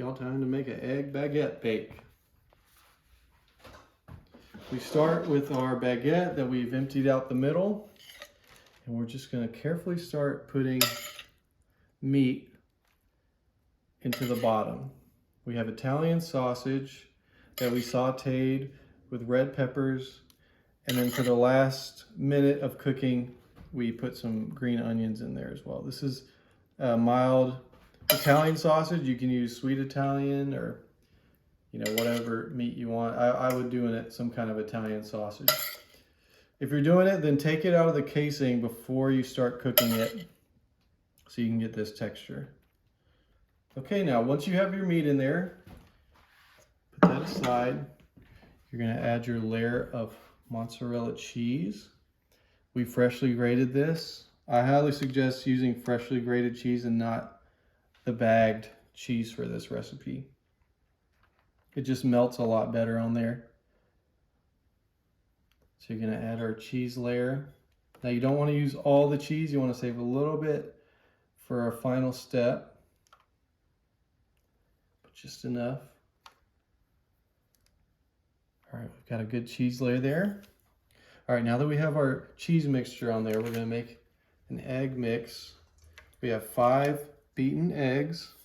y'all, time to make an egg baguette bake. We start with our baguette that we've emptied out the middle, and we're just going to carefully start putting meat into the bottom. We have Italian sausage that we sauteed with red peppers, and then for the last minute of cooking, we put some green onions in there as well. This is a mild Italian sausage. You can use sweet Italian or, you know, whatever meat you want. I would do in it some kind of Italian sausage. If you're doing it, then take it out of the casing before you start cooking it so you can get this texture. Okay, now once you have your meat in there, put that aside. You're gonna add your layer of mozzarella cheese. We freshly grated this. I highly suggest using freshly grated cheese and not the bagged cheese for this recipe. It just melts a lot better on there. So you're gonna add our cheese layer. Now you don't wanna use all the cheese, you wanna save a little bit for our final step. But just enough. All right, we've got a good cheese layer there. All right, now that we have our cheese mixture on there, we're gonna make an egg mix. We have 5 beaten eggs,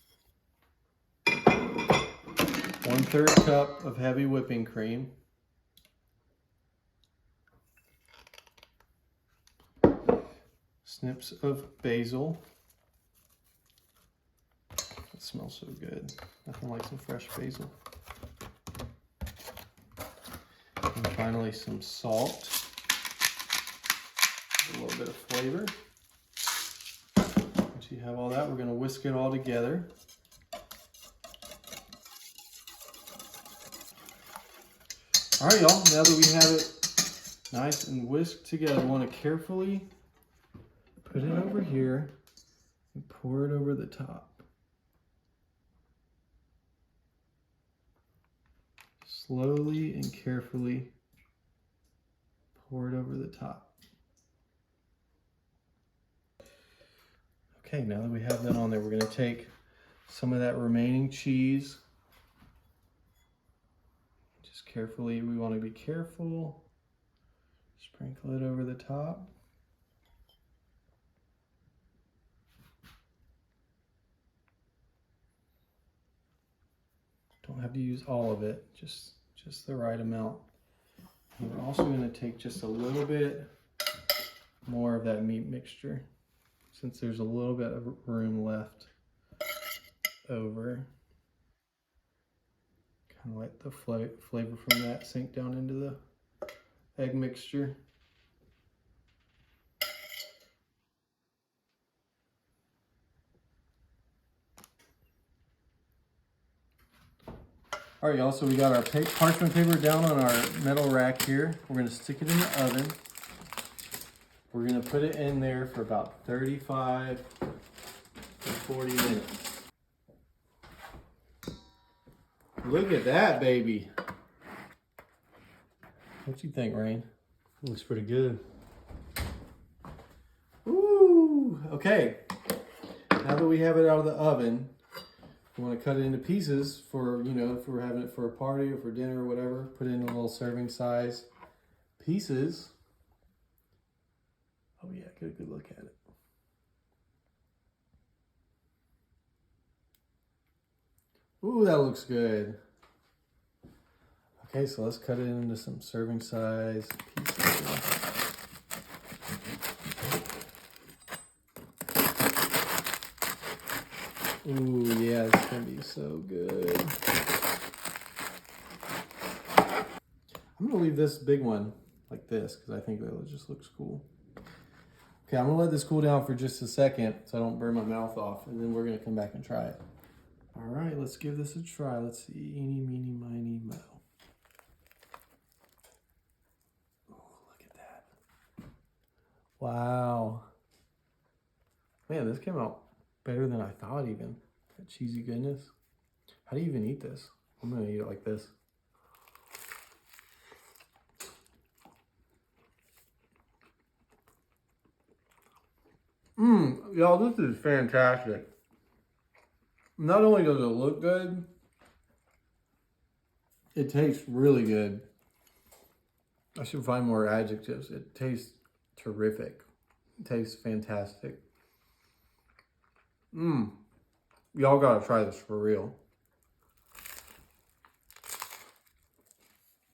1/3 cup of heavy whipping cream, snips of basil. That smells so good. Nothing like some fresh basil. And finally some salt. A little bit of flavor. Once you have all that, we're going to whisk it all together. All right, y'all, now that we have it nice and whisked together, we want to carefully put it over here and pour it over the top. Slowly and carefully pour it over the top. Okay, now that we have that on there, we're going to take some of that remaining cheese. Just carefully, we want to be careful. Sprinkle it over the top. Don't have to use all of it, just the right amount. And we're also going to take just a little bit more of that meat mixture, since there's a little bit of room left over. Kind of let the flavor from that sink down into the egg mixture. All right, y'all, so we got our parchment paper down on our metal rack here. We're gonna stick it in the oven. We're gonna put it in there for about 35 to 40 minutes. Look at that, baby. What you think, Rain? Looks pretty good. Ooh, okay. Now that we have it out of the oven, we want to cut it into pieces for, you know, if we're having it for a party or for dinner or whatever. Put it in a little serving size pieces. Oh yeah, get a good look at it. Ooh, that looks good. Okay, so let's cut it into some serving size pieces. Ooh, yeah, it's gonna be so good. I'm gonna leave this big one like this because I think that just looks cool. Okay, I'm gonna let this cool down for just a second so I don't burn my mouth off, and then we're gonna come back and try it. All right, let's give this a try. Let's see, eeny, meeny, miny, mo. Oh, look at that. Wow. Man, this came out better than I thought even. That cheesy goodness. How do you even eat this? I'm gonna eat it like this. Y'all, this is fantastic. Not only does it look good, it tastes really good. I should find more adjectives. It tastes terrific. It tastes fantastic. Y'all gotta try this for real.